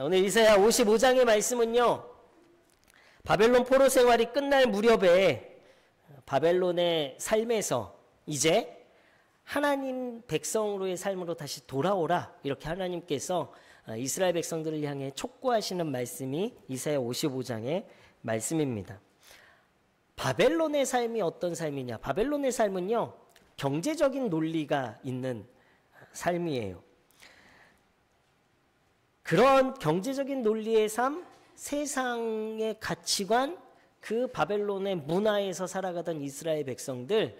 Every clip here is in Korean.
오늘 이사야 55장의 말씀은요, 바벨론 포로 생활이 끝날 무렵에 바벨론의 삶에서 이제 하나님 백성으로의 삶으로 다시 돌아오라, 이렇게 하나님께서 이스라엘 백성들을 향해 촉구하시는 말씀이 이사야 55장의 말씀입니다. 바벨론의 삶이 어떤 삶이냐? 바벨론의 삶은요, 경제적인 논리가 있는 삶이에요. 그런 경제적인 논리의 삶, 세상의 가치관, 그 바벨론의 문화에서 살아가던 이스라엘 백성들,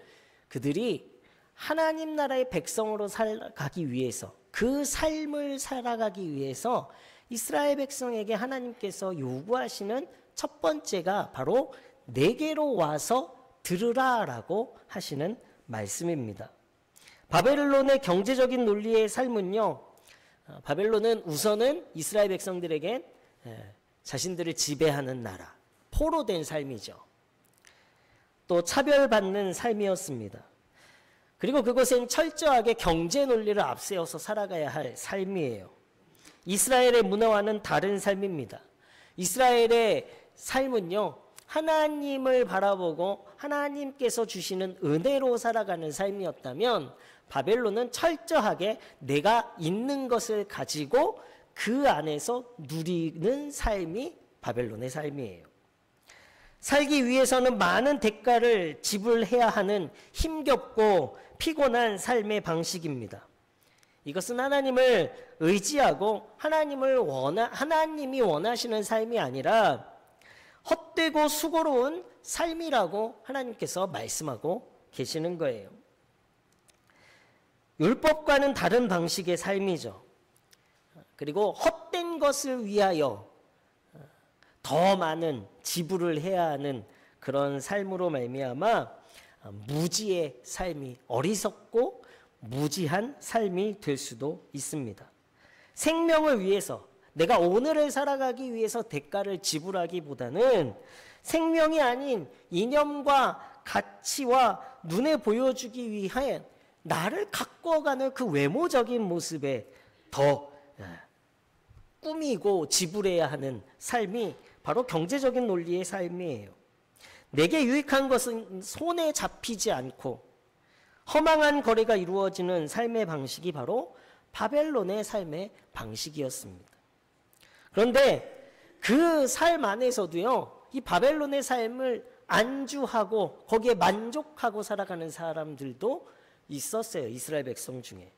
그들이 하나님 나라의 백성으로 살아가기 위해서, 그 삶을 살아가기 위해서 이스라엘 백성에게 하나님께서 요구하시는 첫 번째가 바로 내게로 와서 들으라라고 하시는 말씀입니다. 바벨론의 경제적인 논리의 삶은요, 바벨론은 우선은 이스라엘 백성들에게 자신들을 지배하는 나라, 포로된 삶이죠. 또 차별받는 삶이었습니다. 그리고 그것은 철저하게 경제 논리를 앞세워서 살아가야 할 삶이에요. 이스라엘의 문화와는 다른 삶입니다. 이스라엘의 삶은요, 하나님을 바라보고 하나님께서 주시는 은혜로 살아가는 삶이었다면, 바벨론은 철저하게 내가 있는 것을 가지고 그 안에서 누리는 삶이 바벨론의 삶이에요. 살기 위해서는 많은 대가를 지불해야 하는 힘겹고 피곤한 삶의 방식입니다. 이것은 하나님을 의지하고 하나님이 원하시는 삶이 아니라 헛되고 수고로운 삶이라고 하나님께서 말씀하고 계시는 거예요. 율법과는 다른 방식의 삶이죠. 그리고 헛된 것을 위하여 더 많은 지불을 해야 하는 그런 삶으로 말미암아 무지의 삶이, 어리석고 무지한 삶이 될 수도 있습니다. 생명을 위해서, 내가 오늘을 살아가기 위해서 대가를 지불하기보다는 생명이 아닌 이념과 가치와 눈에 보여주기 위해 나를 가꿔가는 그 외모적인 모습에 더 꾸미고 지불해야 하는 삶이 바로 경제적인 논리의 삶이에요. 내게 유익한 것은 손에 잡히지 않고 허망한 거래가 이루어지는 삶의 방식이 바로 바벨론의 삶의 방식이었습니다. 그런데 그 삶 안에서도요, 이 바벨론의 삶을 안주하고 거기에 만족하고 살아가는 사람들도 있었어요. 이스라엘 백성 중에.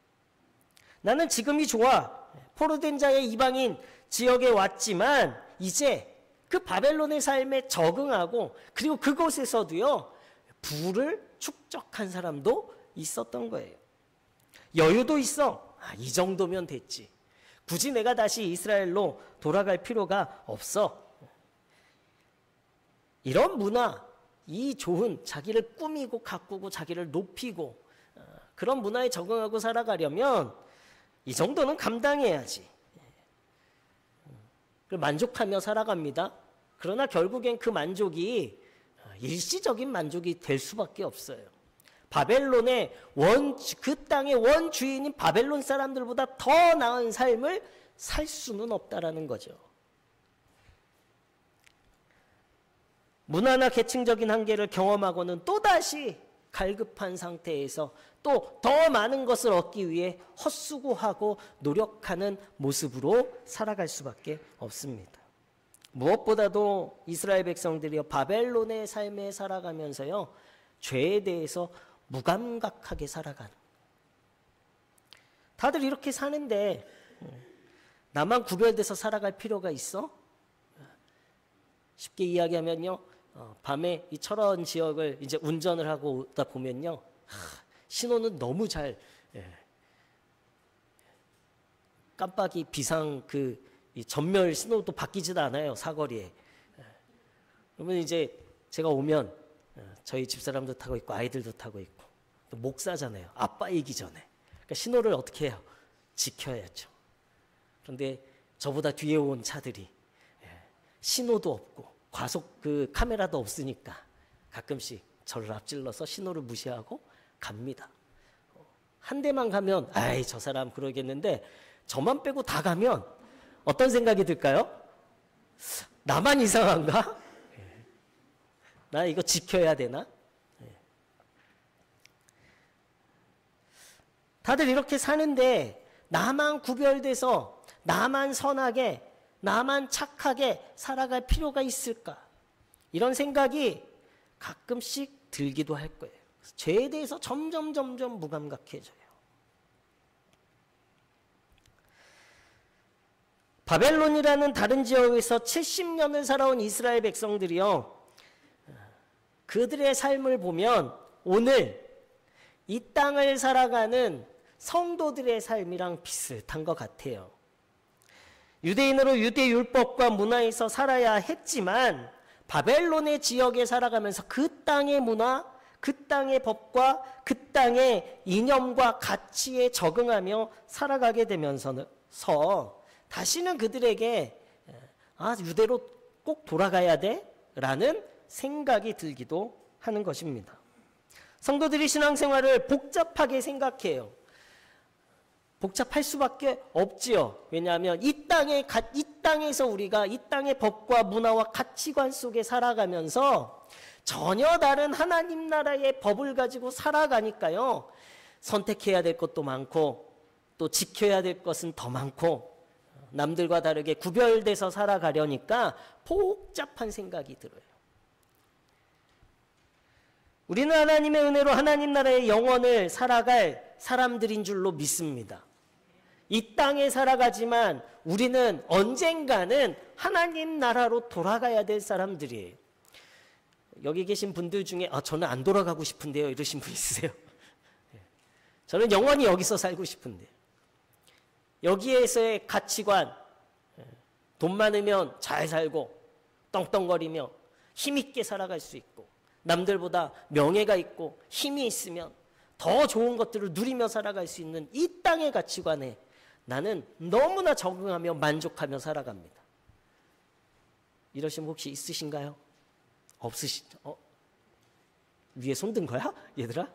나는 지금이 좋아. 포로된 자의 이방인 지역에 왔지만 이제 그 바벨론의 삶에 적응하고, 그리고 그곳에서도요, 부를 축적한 사람도 있었던 거예요. 여유도 있어. 이 정도면 됐지. 굳이 내가 다시 이스라엘로 돌아갈 필요가 없어. 이런 문화, 이 좋은, 자기를 꾸미고 가꾸고 자기를 높이고 그런 문화에 적응하고 살아가려면 이 정도는 감당해야지. 만족하며 살아갑니다. 그러나 결국엔 그 만족이 일시적인 만족이 될 수밖에 없어요. 바벨론의 그 땅의 원주인인 바벨론 사람들보다 더 나은 삶을 살 수는 없다라는 거죠. 문화나 계층적인 한계를 경험하고는 또다시 갈급한 상태에서 또 더 많은 것을 얻기 위해 헛수고하고 노력하는 모습으로 살아갈 수밖에 없습니다. 무엇보다도 이스라엘 백성들이 바벨론의 삶에 살아가면서요, 죄에 대해서 무감각하게 살아가는, 다들 이렇게 사는데 나만 구별돼서 살아갈 필요가 있어? 쉽게 이야기하면요, 밤에 이 철원 지역을 이제 운전을 하고 오다 보면요, 신호는 너무 잘, 깜빡이 비상 이 전멸 신호도 바뀌지도 않아요, 사거리에. 그러면 이제 제가 오면 저희 집사람도 타고 있고 아이들도 타고 있고, 또 목사잖아요, 아빠이기 전에. 그러니까 신호를 어떻게 해요? 지켜야죠. 그런데 저보다 뒤에 온 차들이 신호도 없고 과속 카메라도 없으니까 가끔씩 저를 앞질러서 신호를 무시하고 갑니다. 한 대만 가면 아이 저 사람 그러겠는데, 저만 빼고 다 가면 어떤 생각이 들까요? 나만 이상한가? 나 이거 지켜야 되나? 다들 이렇게 사는데 나만 구별돼서 나만 선하게 나만 착하게 살아갈 필요가 있을까? 이런 생각이 가끔씩 들기도 할 거예요. 죄에 대해서 점점 무감각해져요. 바벨론이라는 다른 지역에서 70년을 살아온 이스라엘 백성들이요, 그들의 삶을 보면 오늘 이 땅을 살아가는 성도들의 삶이랑 비슷한 것 같아요. 유대인으로 유대율법과 문화에서 살아야 했지만 바벨론의 지역에 살아가면서 그 땅의 문화, 그 땅의 법과 그 땅의 이념과 가치에 적응하며 살아가게 되면서 다시는 그들에게 유대로 꼭 돌아가야 돼? 라는 생각이 들기도 하는 것입니다. 성도들이 신앙생활을 복잡하게 생각해요. 복잡할 수밖에 없지요. 왜냐하면 이 땅에서 우리가 이 땅의 법과 문화와 가치관 속에 살아가면서 전혀 다른 하나님 나라의 법을 가지고 살아가니까요, 선택해야 될 것도 많고 또 지켜야 될 것은 더 많고 남들과 다르게 구별돼서 살아가려니까 복잡한 생각이 들어요. 우리는 하나님의 은혜로 하나님 나라의 영원을 살아갈 사람들인 줄로 믿습니다. 이 땅에 살아가지만 우리는 언젠가는 하나님 나라로 돌아가야 될 사람들이에요. 여기 계신 분들 중에 저는 안 돌아가고 싶은데요, 이러신 분 있으세요? 저는 영원히 여기서 살고 싶은데, 여기에서의 가치관, 돈 많으면 잘 살고 떵떵거리며 힘있게 살아갈 수 있고 남들보다 명예가 있고 힘이 있으면 더 좋은 것들을 누리며 살아갈 수 있는 이 땅의 가치관에 나는 너무나 적응하며 만족하며 살아갑니다. 이러신 분 혹시 있으신가요? 없으시죠? 위에 손 든 거야? 얘들아?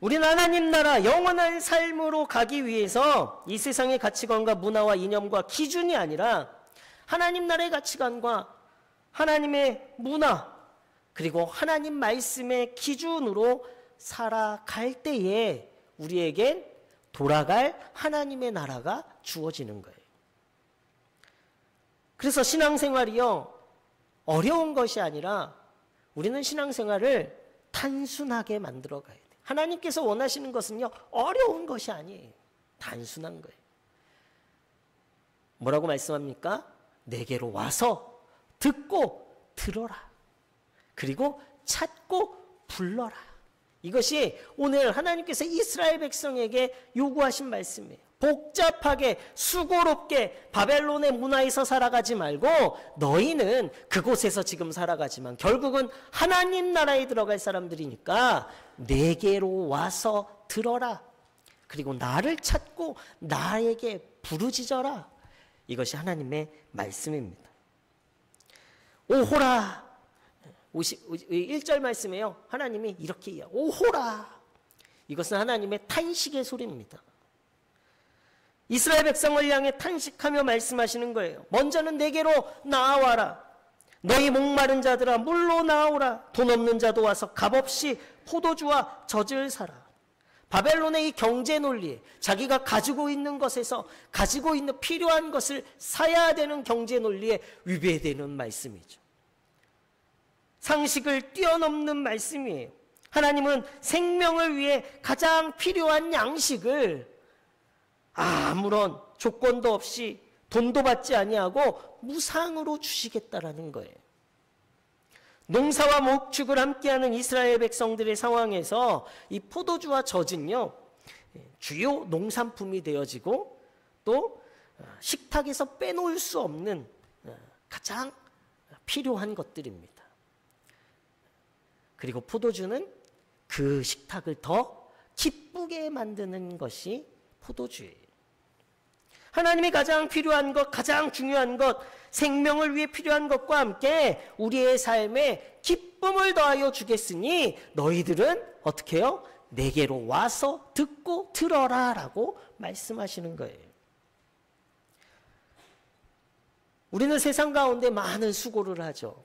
우리는 하나님 나라 영원한 삶으로 가기 위해서 이 세상의 가치관과 문화와 이념과 기준이 아니라 하나님 나라의 가치관과 하나님의 문화 그리고 하나님 말씀의 기준으로 살아갈 때에 우리에겐 돌아갈 하나님의 나라가 주어지는 거예요. 그래서 신앙생활이요, 어려운 것이 아니라 우리는 신앙생활을 단순하게 만들어 가야 돼요. 하나님께서 원하시는 것은요, 어려운 것이 아니에요. 단순한 거예요. 뭐라고 말씀합니까? 내게로 와서 듣고 들어라. 그리고 찾고 불러라. 이것이 오늘 하나님께서 이스라엘 백성에게 요구하신 말씀이에요. 복잡하게 수고롭게 바벨론의 문화에서 살아가지 말고 너희는 그곳에서 지금 살아가지만 결국은 하나님 나라에 들어갈 사람들이니까 내게로 와서 들어라. 그리고 나를 찾고 나에게 부르짖어라. 이것이 하나님의 말씀입니다. 오호라. 1절 말씀에요. 하나님이 이렇게 이야기해요. 오호라. 이것은 하나님의 탄식의 소리입니다. 이스라엘 백성을 향해 탄식하며 말씀하시는 거예요. 먼저는 내게로 나아와라. 너희 목마른 자들아 물로 나오라. 돈 없는 자도 와서 값없이 포도주와 젖을 사라. 바벨론의 이 경제 논리에 자기가 가지고 있는 것에서 가지고 있는 필요한 것을 사야 되는 경제 논리에 위배되는 말씀이죠. 상식을 뛰어넘는 말씀이에요. 하나님은 생명을 위해 가장 필요한 양식을 아무런 조건도 없이 돈도 받지 아니하고 무상으로 주시겠다라는 거예요. 농사와 목축을 함께하는 이스라엘 백성들의 상황에서 이 포도주와 젖은요, 주요 농산품이 되어지고 또 식탁에서 빼놓을 수 없는 가장 필요한 것들입니다. 그리고 포도주는 그 식탁을 더 기쁘게 만드는 것이 포도주예요. 하나님이 가장 필요한 것, 가장 중요한 것, 생명을 위해 필요한 것과 함께 우리의 삶에 기쁨을 더하여 주겠으니 너희들은 어떻게 해요? 내게로 와서 듣고 들어라 라고 말씀하시는 거예요. 우리는 세상 가운데 많은 수고를 하죠.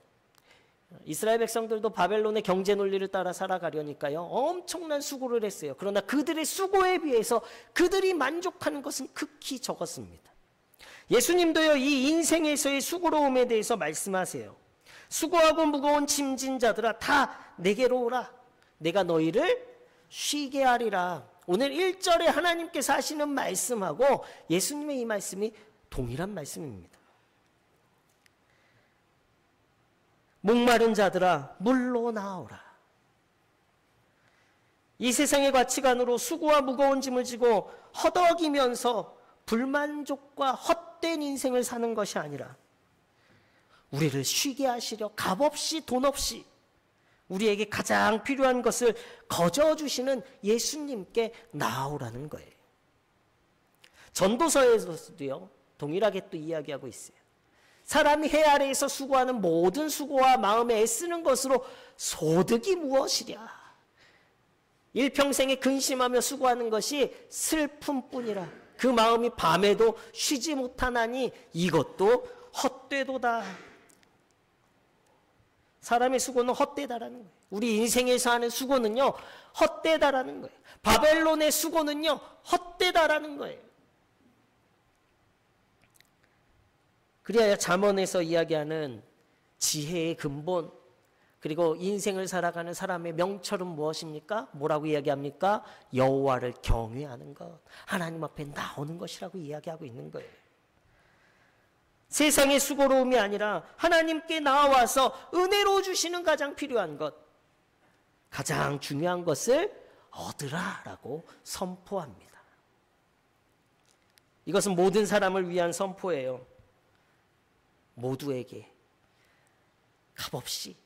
이스라엘 백성들도 바벨론의 경제 논리를 따라 살아가려니까요, 엄청난 수고를 했어요. 그러나 그들의 수고에 비해서 그들이 만족하는 것은 극히 적었습니다. 예수님도요, 이 인생에서의 수고로움에 대해서 말씀하세요. 수고하고 무거운 짐진 자들아 다 내게로 오라. 내가 너희를 쉬게 하리라. 오늘 1절에 하나님께서 하시는 말씀하고 예수님의 이 말씀이 동일한 말씀입니다. 목마른 자들아 물로 나오라. 이 세상의 가치관으로 수고와 무거운 짐을 지고 허덕이면서 불만족과 헛된 인생을 사는 것이 아니라 우리를 쉬게 하시려 값없이 돈 없이 우리에게 가장 필요한 것을 거저 주시는 예수님께 나오라는 거예요. 전도서에서도요, 동일하게 또 이야기하고 있어요. 사람이 해 아래에서 수고하는 모든 수고와 마음에 애쓰는 것으로 소득이 무엇이랴. 일평생에 근심하며 수고하는 것이 슬픔뿐이라. 그 마음이 밤에도 쉬지 못하나니 이것도 헛되도다. 사람의 수고는 헛되다라는 거예요. 우리 인생에서 하는 수고는요, 헛되다라는 거예요. 바벨론의 수고는요, 헛되다라는 거예요. 그래야 잠언에서 이야기하는 지혜의 근본, 그리고 인생을 살아가는 사람의 명철은 무엇입니까? 뭐라고 이야기합니까? 여호와를 경외하는 것, 하나님 앞에 나오는 것이라고 이야기하고 있는 거예요. 세상의 수고로움이 아니라 하나님께 나와서 은혜로 주시는 가장 필요한 것, 가장 중요한 것을 얻으라라고 선포합니다. 이것은 모든 사람을 위한 선포예요. 모두에게 값없이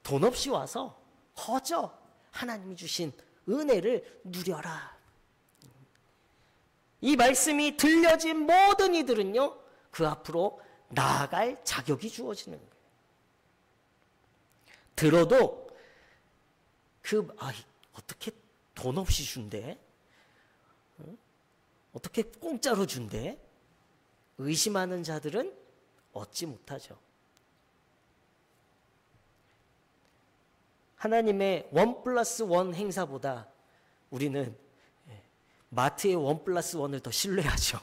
돈 없이 와서 거저 하나님이 주신 은혜를 누려라. 이 말씀이 들려진 모든 이들은요, 그 앞으로 나아갈 자격이 주어지는 거예요. 들어도 어떻게 돈 없이 준대? 어떻게 공짜로 준대? 의심하는 자들은 얻지 못하죠. 하나님의 1+1 행사보다 우리는 마트의 1+1을 더 신뢰하죠.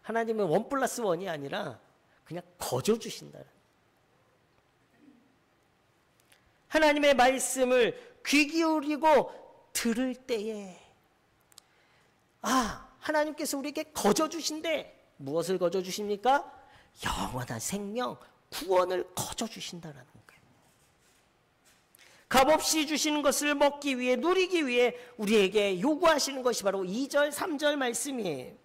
하나님은 1+1이 아니라 그냥 거저 주신다. 하나님의 말씀을 귀 기울이고 들을 때에 하나님께서 우리에게 거저 주신대. 무엇을 거저 주십니까? 영원한 생명, 구원을 거저 주신다라는 거예요. 값없이 주시는 것을 먹기 위해, 누리기 위해 우리에게 요구하시는 것이 바로 2절, 3절 말씀이에요.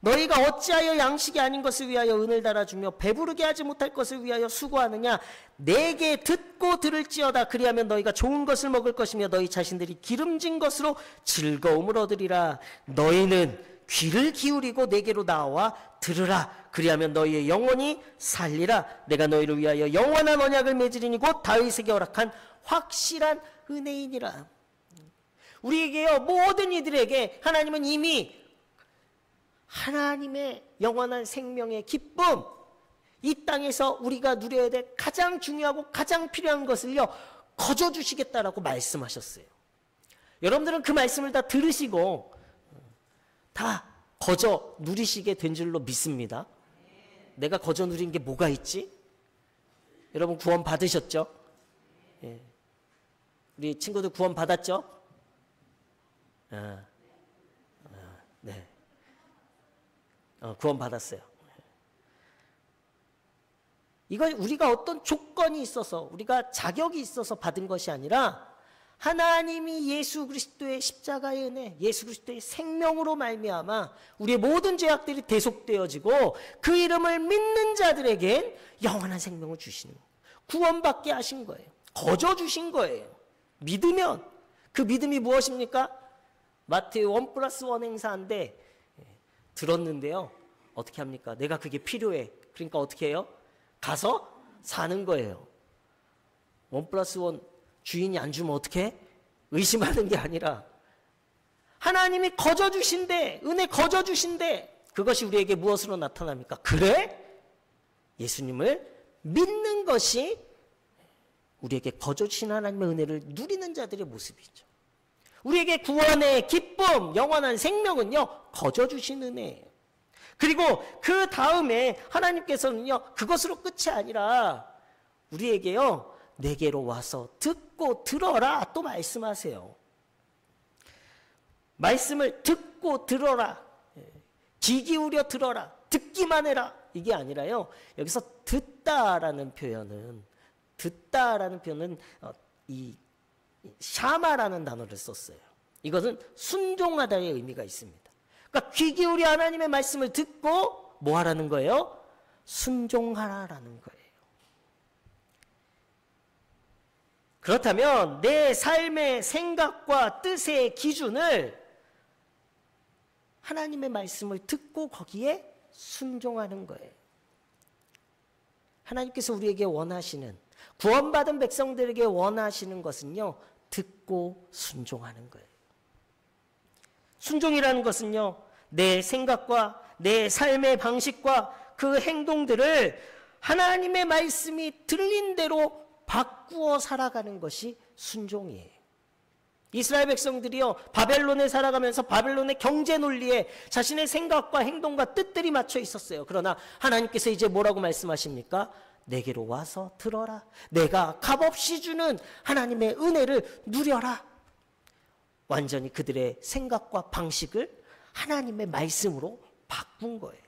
너희가 어찌하여 양식이 아닌 것을 위하여 은을 달아주며 배부르게 하지 못할 것을 위하여 수고하느냐? 내게 듣고 들을지어다. 그리하면 너희가 좋은 것을 먹을 것이며 너희 자신들이 기름진 것으로 즐거움을 얻으리라. 너희는 귀를 기울이고 내게로 나와 들으라. 그리하면 너희의 영혼이 살리라. 내가 너희를 위하여 영원한 언약을 맺으리니 곧 다윗에게 허락한 확실한 은혜이니라. 우리에게요, 모든 이들에게 하나님은 이미 하나님의 영원한 생명의 기쁨, 이 땅에서 우리가 누려야 될 가장 중요하고 가장 필요한 것을요, 거저 주시겠다라고 말씀하셨어요. 여러분들은 그 말씀을 다 들으시고 다 거저 누리시게 된 줄로 믿습니다. 내가 거저 누린 게 뭐가 있지? 여러분 구원 받으셨죠? 예. 우리 친구들 구원 받았죠? 네. 구원 받았어요. 이건 우리가 어떤 조건이 있어서, 우리가 자격이 있어서 받은 것이 아니라 하나님이 예수 그리스도의 십자가의 은혜, 예수 그리스도의 생명으로 말미암아 우리의 모든 죄악들이 대속되어지고 그 이름을 믿는 자들에겐 영원한 생명을 주시는 거예요. 구원받게 하신 거예요. 거저 주신 거예요. 믿으면. 그 믿음이 무엇입니까? 마태오 1+1 행사인데 들었는데요, 어떻게 합니까? 내가 그게 필요해. 그러니까 어떻게 해요? 가서 사는 거예요. 1+1 주인이 안 주면 어떻게? 의심하는 게 아니라 하나님이 거저 주신대, 은혜 거저 주신대. 그것이 우리에게 무엇으로 나타납니까? 그래? 예수님을 믿는 것이 우리에게 거저 주신 하나님의 은혜를 누리는 자들의 모습이죠. 우리에게 구원의 기쁨, 영원한 생명은요, 거저 주신 은혜예요. 그리고 그 다음에 하나님께서는요, 그것으로 끝이 아니라 우리에게요, 내게로 와서 듣고 들어라 또 말씀하세요. 말씀을 듣고 들어라. 귀 기울여 들어라. 듣기만 해라. 이게 아니라요, 여기서 듣다라는 표현은 이 샤마라는 단어를 썼어요. 이것은 순종하다의 의미가 있습니다. 그러니까 귀 기울여 하나님의 말씀을 듣고 뭐 하라는 거예요? 순종하라라는 거예요. 그렇다면 내 삶의 생각과 뜻의 기준을 하나님의 말씀을 듣고 거기에 순종하는 거예요. 하나님께서 우리에게 원하시는, 구원받은 백성들에게 원하시는 것은요, 듣고 순종하는 거예요. 순종이라는 것은요, 내 생각과 내 삶의 방식과 그 행동들을 하나님의 말씀이 들린 대로 바꾸어 살아가는 것이 순종이에요. 이스라엘 백성들이요, 바벨론에 살아가면서 바벨론의 경제 논리에 자신의 생각과 행동과 뜻들이 맞춰 있었어요. 그러나 하나님께서 이제 뭐라고 말씀하십니까? 내게로 와서 들어라. 내가 값없이 주는 하나님의 은혜를 누려라. 완전히 그들의 생각과 방식을 하나님의 말씀으로 바꾼 거예요.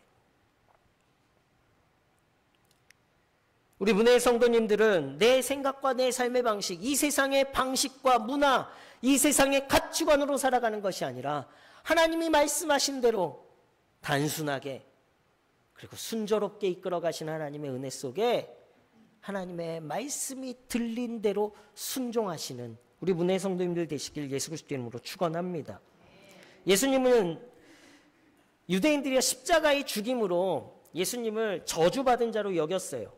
우리 문혜의 성도님들은 내 생각과 내 삶의 방식, 이 세상의 방식과 문화, 이 세상의 가치관으로 살아가는 것이 아니라 하나님이 말씀하신 대로 단순하게 그리고 순조롭게 이끌어 가신 하나님의 은혜 속에 하나님의 말씀이 들린 대로 순종하시는 우리 문혜의 성도님들 되시길 예수 그리스도 이름으로 축원합니다. 예수님은 유대인들이 십자가의 죽임으로 예수님을 저주받은 자로 여겼어요.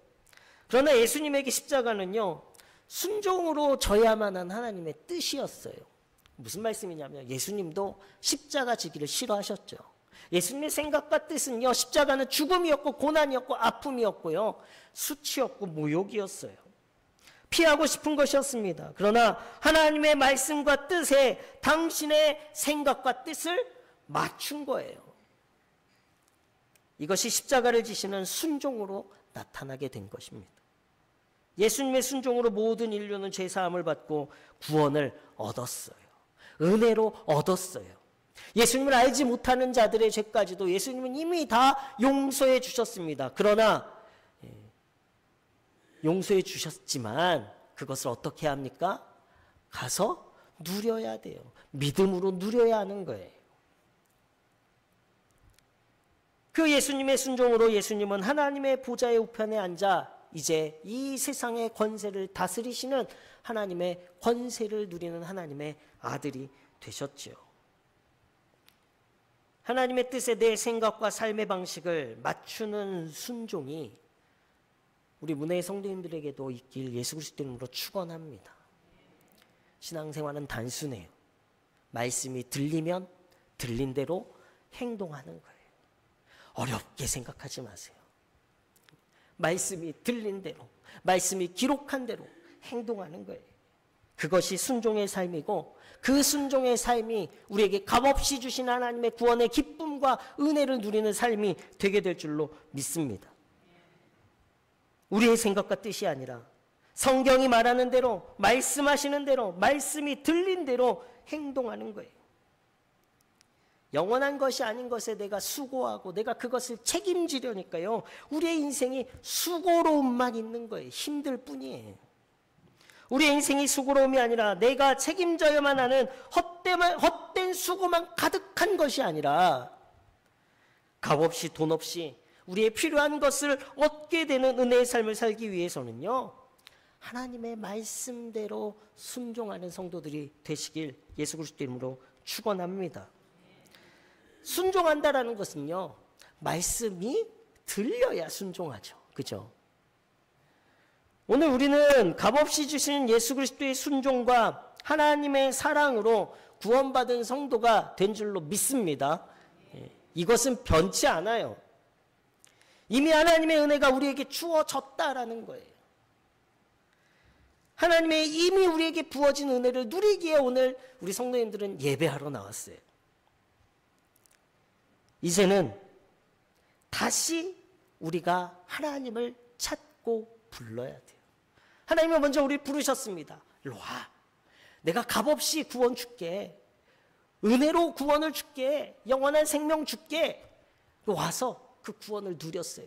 그러나 예수님에게 십자가는요, 순종으로 져야만 한 하나님의 뜻이었어요. 무슨 말씀이냐면 예수님도 십자가 지기를 싫어하셨죠. 예수님의 생각과 뜻은요, 십자가는 죽음이었고 고난이었고 아픔이었고요, 수치였고 모욕이었어요. 피하고 싶은 것이었습니다. 그러나 하나님의 말씀과 뜻에 당신의 생각과 뜻을 맞춘 거예요. 이것이 십자가를 지시는 순종으로 나타나게 된 것입니다. 예수님의 순종으로 모든 인류는 죄사함을 받고 구원을 얻었어요. 은혜로 얻었어요. 예수님을 알지 못하는 자들의 죄까지도 예수님은 이미 다 용서해 주셨습니다. 그러나 용서해 주셨지만 그것을 어떻게 합니까? 가서 누려야 돼요. 믿음으로 누려야 하는 거예요. 그 예수님의 순종으로 예수님은 하나님의 보좌의 우편에 앉아 이제 이 세상의 권세를 다스리시는 하나님의 권세를 누리는 하나님의 아들이 되셨지요. 하나님의 뜻에 내 생각과 삶의 방식을 맞추는 순종이 우리 문혜의 성도님들에게도 있길 예수 그리스도 이름으로 축원합니다. 신앙생활은 단순해요. 말씀이 들리면 들린 대로 행동하는 거예요. 어렵게 생각하지 마세요. 말씀이 들린 대로, 말씀이 기록한 대로 행동하는 거예요. 그것이 순종의 삶이고 그 순종의 삶이 우리에게 값없이 주신 하나님의 구원의 기쁨과 은혜를 누리는 삶이 되게 될 줄로 믿습니다. 우리의 생각과 뜻이 아니라 성경이 말하는 대로, 말씀하시는 대로, 말씀이 들린 대로 행동하는 거예요. 영원한 것이 아닌 것에 내가 수고하고 내가 그것을 책임지려니까요, 우리의 인생이 수고로움만 있는 거예요. 힘들 뿐이에요. 우리의 인생이 수고로움이 아니라 내가 책임져야만 하는 헛된 수고만 가득한 것이 아니라 값없이 돈 없이 우리의 필요한 것을 얻게 되는 은혜의 삶을 살기 위해서는요, 하나님의 말씀대로 순종하는 성도들이 되시길 예수 그리스도 이름으로 축원합니다. 순종한다라는 것은요, 말씀이 들려야 순종하죠. 그죠? 오늘 우리는 값없이 주신 예수 그리스도의 순종과 하나님의 사랑으로 구원받은 성도가 된 줄로 믿습니다. 이것은 변치 않아요. 이미 하나님의 은혜가 우리에게 주어졌다라는 거예요. 하나님의 이미 우리에게 부어진 은혜를 누리기에 오늘 우리 성도님들은 예배하러 나왔어요. 이제는 다시 우리가 하나님을 찾고 불러야 돼요. 하나님은 먼저 우리 부르셨습니다. 일로 와. 내가 값없이 구원 줄게. 은혜로 구원을 줄게. 영원한 생명 줄게. 와서 그 구원을 누렸어요.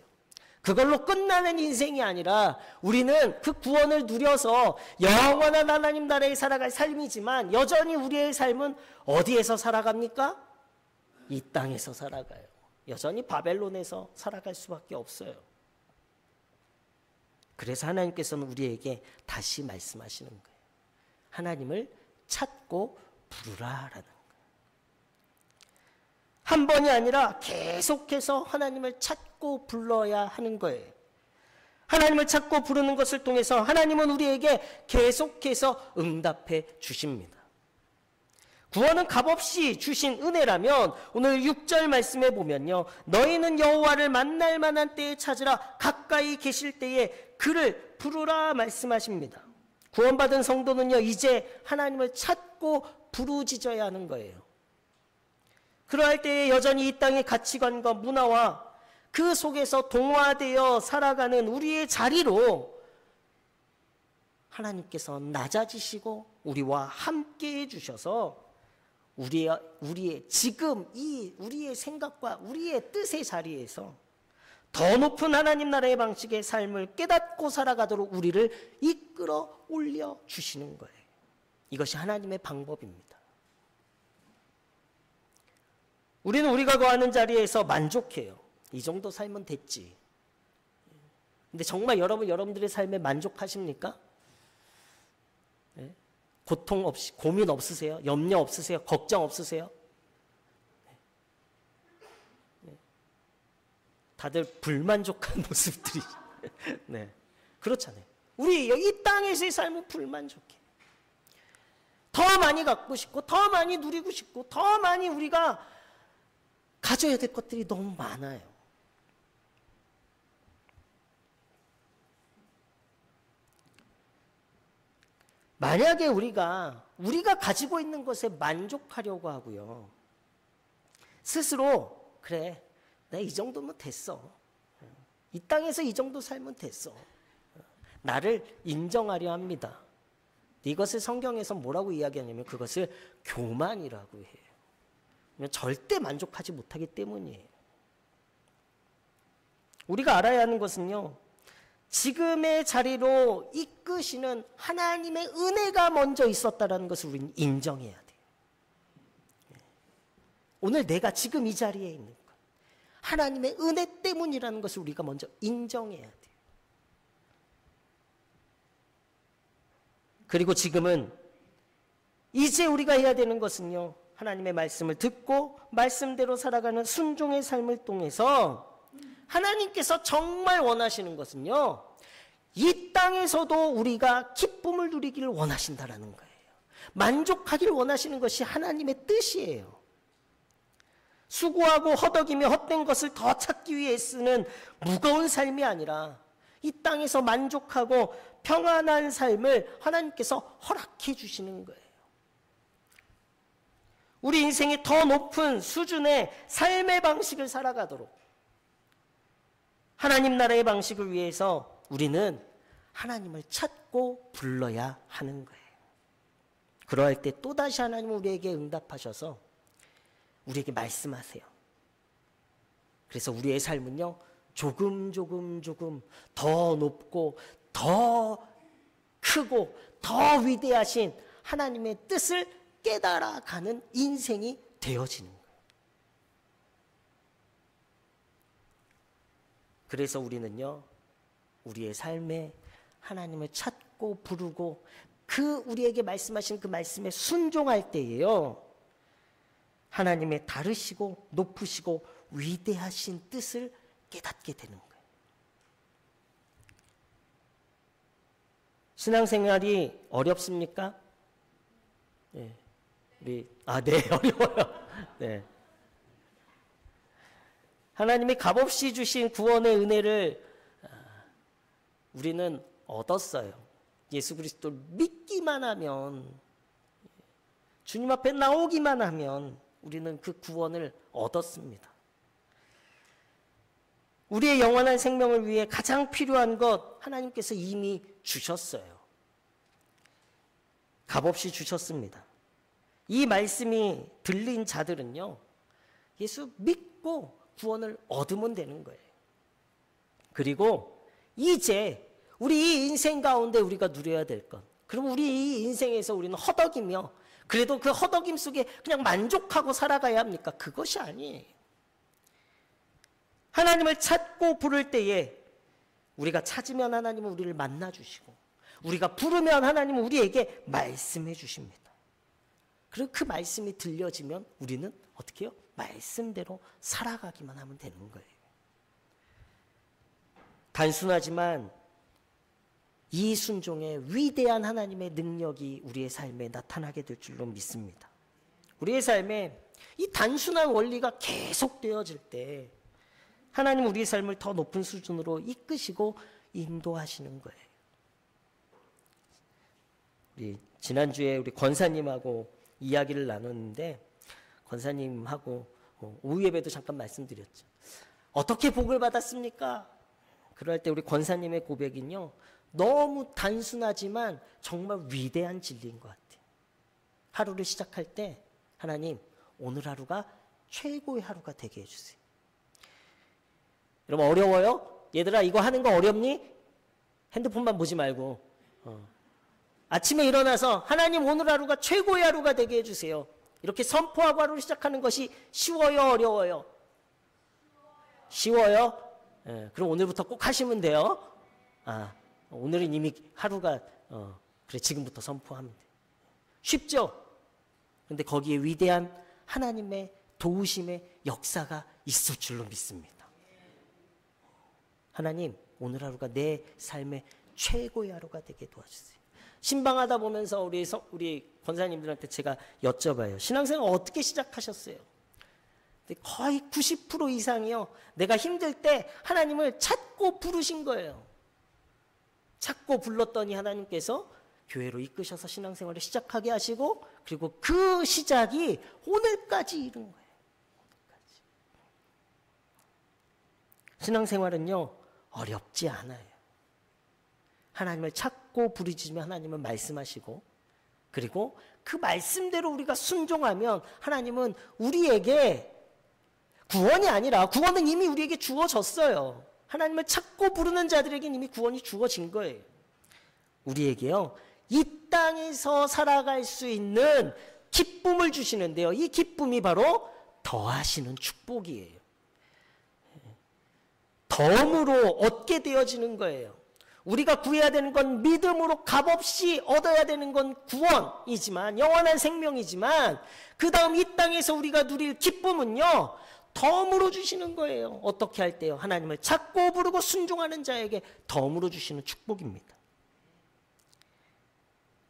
그걸로 끝나는 인생이 아니라 우리는 그 구원을 누려서 영원한 하나님 나라에 살아갈 삶이지만 여전히 우리의 삶은 어디에서 살아갑니까? 이 땅에서 살아가요. 여전히 바벨론에서 살아갈 수밖에 없어요. 그래서 하나님께서는 우리에게 다시 말씀하시는 거예요. 하나님을 찾고 부르라라는 거예요. 한 번이 아니라 계속해서 하나님을 찾고 불러야 하는 거예요. 하나님을 찾고 부르는 것을 통해서 하나님은 우리에게 계속해서 응답해 주십니다. 구원은 값없이 주신 은혜라면 오늘 6절 말씀에 보면요. 너희는 여호와를 만날 만한 때에 찾으라. 가까이 계실 때에 그를 부르라 말씀하십니다. 구원받은 성도는요. 이제 하나님을 찾고 부르짖어야 하는 거예요. 그러할 때에 여전히 이 땅의 가치관과 문화와 그 속에서 동화되어 살아가는 우리의 자리로 하나님께서 낮아지시고 우리와 함께 해주셔서 우리의 지금 이 우리의 생각과 우리의 뜻의 자리에서 더 높은 하나님 나라의 방식의 삶을 깨닫고 살아가도록 우리를 이끌어 올려 주시는 거예요. 이것이 하나님의 방법입니다. 우리는 우리가 거하는 자리에서 만족해요. 이 정도 살면 됐지. 근데 정말 여러분들의 삶에 만족하십니까? 네? 고통 없이, 고민 없으세요? 염려 없으세요? 걱정 없으세요? 네. 다들 불만족한 모습들이. 네. 그렇잖아요. 우리 이 땅에서의 삶은 불만족해. 더 많이 갖고 싶고, 더 많이 누리고 싶고, 더 많이 우리가 가져야 될 것들이 너무 많아요. 만약에 우리가 가지고 있는 것에 만족하려고 하고요. 스스로 그래, 나 이 정도면 됐어. 이 땅에서 이 정도 살면 됐어. 나를 인정하려 합니다. 이것을 성경에서 뭐라고 이야기하냐면 그것을 교만이라고 해요. 절대 만족하지 못하기 때문이에요. 우리가 알아야 하는 것은요. 지금의 자리로 이끄시는 하나님의 은혜가 먼저 있었다는 것을 우리는 인정해야 돼요. 오늘 내가 지금 이 자리에 있는 것. 하나님의 은혜 때문이라는 것을 우리가 먼저 인정해야 돼요. 그리고 지금은 이제 우리가 해야 되는 것은요. 하나님의 말씀을 듣고 말씀대로 살아가는 순종의 삶을 통해서 하나님께서 정말 원하시는 것은요. 이 땅에서도 우리가 기쁨을 누리기를 원하신다라는 거예요. 만족하기를 원하시는 것이 하나님의 뜻이에요. 수고하고 허덕이며 헛된 것을 더 찾기 위해 쓰는 무거운 삶이 아니라 이 땅에서 만족하고 평안한 삶을 하나님께서 허락해 주시는 거예요. 우리 인생의 더 높은 수준의 삶의 방식을 살아가도록 하나님 나라의 방식을 위해서 우리는 하나님을 찾고 불러야 하는 거예요. 그러할 때 또다시 하나님은 우리에게 응답하셔서 우리에게 말씀하세요. 그래서 우리의 삶은요, 조금 더 높고 더 크고 더 위대하신 하나님의 뜻을 깨달아가는 인생이 되어지는 거예요. 그래서 우리는요, 우리의 삶에 하나님을 찾고 부르고 그 우리에게 말씀하신 그 말씀에 순종할 때에요, 하나님의 다르시고 높으시고 위대하신 뜻을 깨닫게 되는 거예요. 신앙생활이 어렵습니까? 네. 네, 어려워요. 네. 하나님이 값없이 주신 구원의 은혜를 우리는 얻었어요. 예수 그리스도를 믿기만 하면, 주님 앞에 나오기만 하면 우리는 그 구원을 얻었습니다. 우리의 영원한 생명을 위해 가장 필요한 것 하나님께서 이미 주셨어요. 값없이 주셨습니다. 이 말씀이 들린 자들은요, 예수 믿고 구원을 얻으면 되는 거예요. 그리고 이제 우리 이 인생 가운데 우리가 누려야 될 것, 그럼 우리 이 인생에서 우리는 허덕이며 그래도 그 허덕임 속에 그냥 만족하고 살아가야 합니까? 그것이 아니에요. 하나님을 찾고 부를 때에 우리가 찾으면 하나님은 우리를 만나주시고, 우리가 부르면 하나님은 우리에게 말씀해 주십니다. 그리고 그 말씀이 들려지면 우리는 어떻게 해요? 말씀대로 살아가기만 하면 되는 거예요. 단순하지만 이 순종의 위대한 하나님의 능력이 우리의 삶에 나타나게 될 줄로 믿습니다. 우리의 삶에 이 단순한 원리가 계속되어질 때 하나님 우리의 삶을 더 높은 수준으로 이끄시고 인도하시는 거예요. 지난주에 우리 권사님하고 이야기를 나눴는데, 권사님하고 오후 예배도 잠깐 말씀드렸죠. 어떻게 복을 받았습니까? 그럴 때 우리 권사님의 고백은요, 너무 단순하지만 정말 위대한 진리인 것 같아요. 하루를 시작할 때 하나님 오늘 하루가 최고의 하루가 되게 해주세요. 여러분 어려워요? 얘들아 이거 하는 거 어렵니? 핸드폰만 보지 말고 아침에 일어나서 하나님 오늘 하루가 최고의 하루가 되게 해주세요. 이렇게 선포하고 하루를 시작하는 것이 쉬워요? 어려워요? 쉬워요? 네, 그럼 오늘부터 꼭 하시면 돼요. 오늘은 이미 하루가 그래 지금부터 선포하면 돼. 쉽죠? 그런데 거기에 위대한 하나님의 도우심의 역사가 있을 줄로 믿습니다. 하나님 오늘 하루가 내 삶의 최고의 하루가 되게 도와주세요. 신방하다 보면서 우리 권사님들한테 제가 여쭤봐요. 신앙생활 어떻게 시작하셨어요? 근데 거의 90% 이상이요, 내가 힘들 때 하나님을 찾고 부르신 거예요. 찾고 불렀더니 하나님께서 교회로 이끄셔서 신앙생활을 시작하게 하시고, 그리고 그 시작이 오늘까지 이른 거예요. 오늘까지. 신앙생활은요 어렵지 않아요. 하나님을 찾고 부르짖으면 하나님은 말씀하시고, 그리고 그 말씀대로 우리가 순종하면 하나님은 우리에게 구원이 아니라, 구원은 이미 우리에게 주어졌어요. 하나님을 찾고 부르는 자들에게 이미 구원이 주어진 거예요. 우리에게요 이 땅에서 살아갈 수 있는 기쁨을 주시는데요, 이 기쁨이 바로 더하시는 축복이에요. 덤으로 얻게 되어지는 거예요. 우리가 구해야 되는 건 믿음으로 값없이 얻어야 되는 건 구원이지만, 영원한 생명이지만, 그 다음 이 땅에서 우리가 누릴 기쁨은요 덤으로 주시는 거예요. 어떻게 할 때요? 하나님을 찾고 부르고 순종하는 자에게 덤으로 주시는 축복입니다.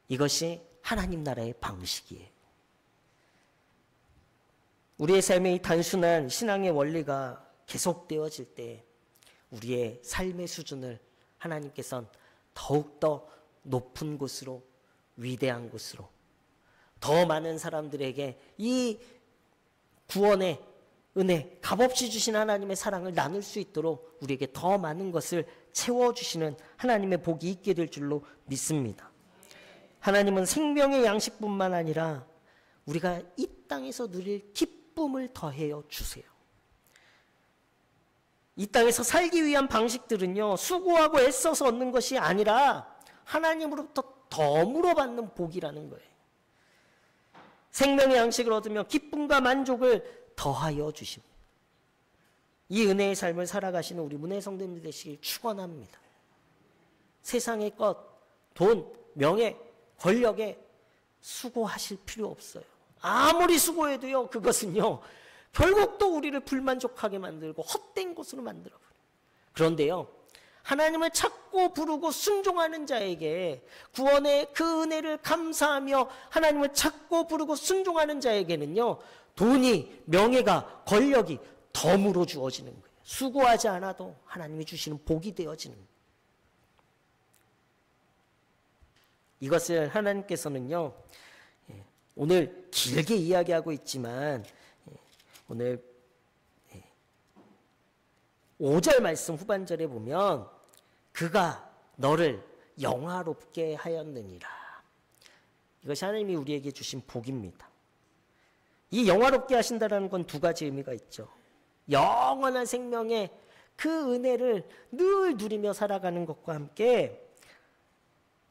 이것이 하나님 나라의 방식이에요. 우리의 삶의 이 단순한 신앙의 원리가 계속되어질 때 우리의 삶의 수준을 하나님께서는 더욱더 높은 곳으로, 위대한 곳으로, 더 많은 사람들에게 이 구원의 은혜, 값없이 주신 하나님의 사랑을 나눌 수 있도록 우리에게 더 많은 것을 채워주시는 하나님의 복이 있게 될 줄로 믿습니다. 하나님은 생명의 양식뿐만 아니라 우리가 이 땅에서 누릴 기쁨을 더해어 주세요. 이 땅에서 살기 위한 방식들은요 수고하고 애써서 얻는 것이 아니라 하나님으로부터 덤으로 받는 복이라는 거예요. 생명의 양식을 얻으며 기쁨과 만족을 더하여 주십니다. 이 은혜의 삶을 살아가시는 우리 문혜 성도님들 되시길 축원합니다. 세상의 것, 돈, 명예, 권력에 수고하실 필요 없어요. 아무리 수고해도요 그것은요 결국 또 우리를 불만족하게 만들고 헛된 것으로 만들어버려요. 그런데요 하나님을 찾고 부르고 순종하는 자에게, 구원의 그 은혜를 감사하며 하나님을 찾고 부르고 순종하는 자에게는요, 돈이, 명예가, 권력이 덤으로 주어지는 거예요. 수고하지 않아도 하나님이 주시는 복이 되어지는 거예요. 이것을 하나님께서는요, 오늘 길게 이야기하고 있지만 오늘 5절 말씀 후반절에 보면 그가 너를 영화롭게 하였느니라. 이것이 하나님이 우리에게 주신 복입니다. 이 영화롭게 하신다는 건 두 가지 의미가 있죠. 영원한 생명의 그 은혜를 늘 누리며 살아가는 것과 함께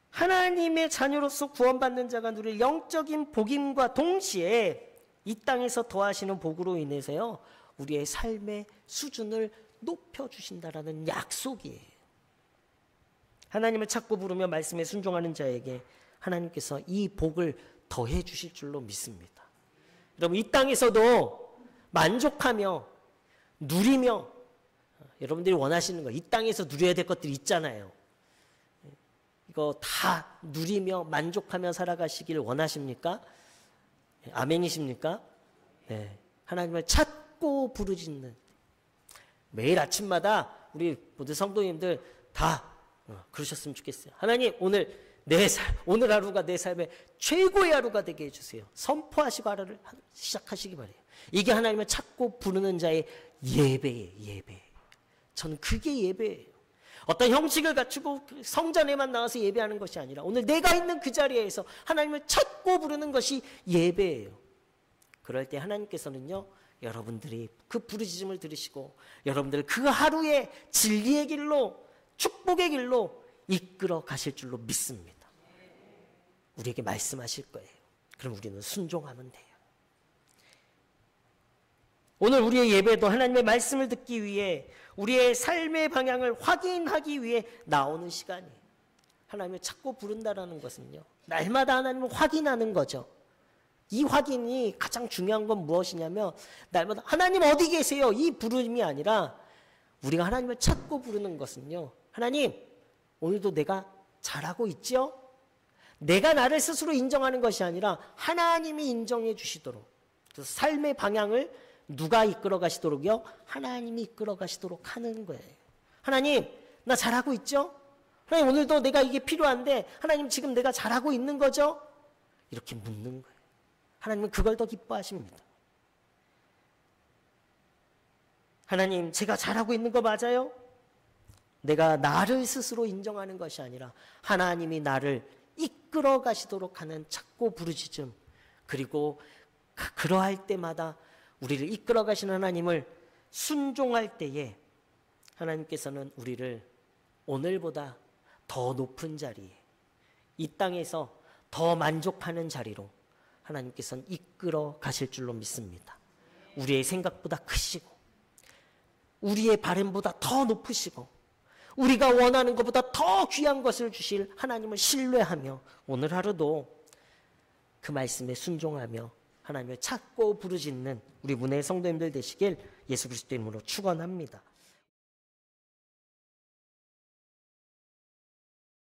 하나님의 자녀로서 구원받는 자가 누릴 영적인 복임과 동시에 이 땅에서 더하시는 복으로 인해서요, 우리의 삶의 수준을 높여주신다라는 약속이에요. 하나님을 찾고 부르며 말씀에 순종하는 자에게 하나님께서 이 복을 더해 주실 줄로 믿습니다. 여러분, 이 땅에서도 만족하며 누리며, 여러분들이 원하시는 거, 이 땅에서 누려야 될 것들이 있잖아요. 이거 다 누리며 만족하며 살아가시길 원하십니까? 아멘이십니까? 네. 하나님을 찾고 부르짖는, 매일 아침마다 우리 모두 성도님들 다 그러셨으면 좋겠어요. 하나님, 오늘 오늘 하루가 내 삶의 최고의 하루가 되게 해주세요. 선포하시고 하루를 시작하시기 바래요. 이게 하나님을 찾고 부르는 자의 예배예요. 예배. 저는 그게 예배예요. 어떤 형식을 갖추고 성전에만 나와서 예배하는 것이 아니라 오늘 내가 있는 그 자리에서 하나님을 찾고 부르는 것이 예배예요. 그럴 때 하나님께서는요, 여러분들이 그 부르짖음을 들으시고 여러분들 그 하루의 진리의 길로, 축복의 길로 이끌어 가실 줄로 믿습니다. 우리에게 말씀하실 거예요. 그럼 우리는 순종하면 돼요. 오늘 우리의 예배도 하나님의 말씀을 듣기 위해, 우리의 삶의 방향을 확인하기 위해 나오는 시간이에요. 하나님을 찾고 부른다는 것은요, 날마다 하나님을 확인하는 거죠. 이 확인이 가장 중요한 건 무엇이냐면, 날마다 하나님 어디 계세요? 이 부름이 아니라 우리가 하나님을 찾고 부르는 것은요, 하나님 오늘도 내가 잘하고 있죠? 내가 나를 스스로 인정하는 것이 아니라 하나님이 인정해 주시도록, 그래서 삶의 방향을 누가 이끌어 가시도록요? 하나님이 이끌어 가시도록 하는 거예요. 하나님, 나 잘하고 있죠? 하나님, 오늘도 내가 이게 필요한데 하나님, 지금 내가 잘하고 있는 거죠? 이렇게 묻는 거예요. 하나님은 그걸 더 기뻐하십니다. 하나님, 제가 잘하고 있는 거 맞아요? 내가 나를 스스로 인정하는 것이 아니라 하나님이 나를 이끌어 가시도록 하는 찾고 부르짖음, 그리고 그러할 때마다 우리를 이끌어 가시는 하나님을 순종할 때에 하나님께서는 우리를 오늘보다 더 높은 자리에, 이 땅에서 더 만족하는 자리로 하나님께서는 이끌어 가실 줄로 믿습니다. 우리의 생각보다 크시고 우리의 바람보다 더 높으시고 우리가 원하는 것보다 더 귀한 것을 주실 하나님을 신뢰하며 오늘 하루도 그 말씀에 순종하며 하나님을 찾고 부르짖는 우리 문의 성도님들 되시길 예수 그리스도의 이름으로 축원합니다.